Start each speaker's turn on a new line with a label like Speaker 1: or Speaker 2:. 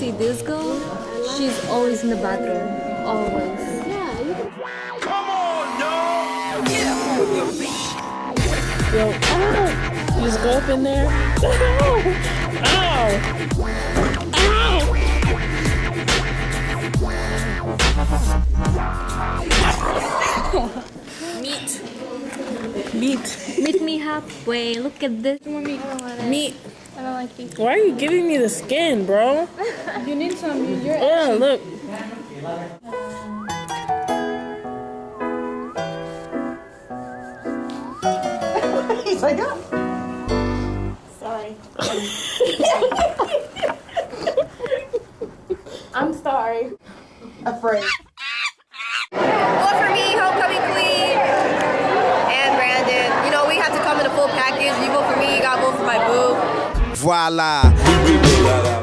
Speaker 1: see this girl, she's always in the bathroom. Always.
Speaker 2: Yeah, you can.
Speaker 3: Yo, ow! You just go up in there. Ow! Ow!
Speaker 1: Meat.
Speaker 3: Meat.
Speaker 1: Meet me halfway. Look at this.
Speaker 2: I don't want it.
Speaker 3: Meat.
Speaker 2: I don't like beef.
Speaker 3: Why are you giving me the skin, bro?
Speaker 2: You need some. You're
Speaker 3: Yeah, look.
Speaker 2: He's like, oh. Sorry. I'm sorry. Afraid.
Speaker 4: Well, for me, homecoming queen and Brandon. You know, we have to come in a full package. You vote for me, you got to vote for my boo.
Speaker 5: Voila.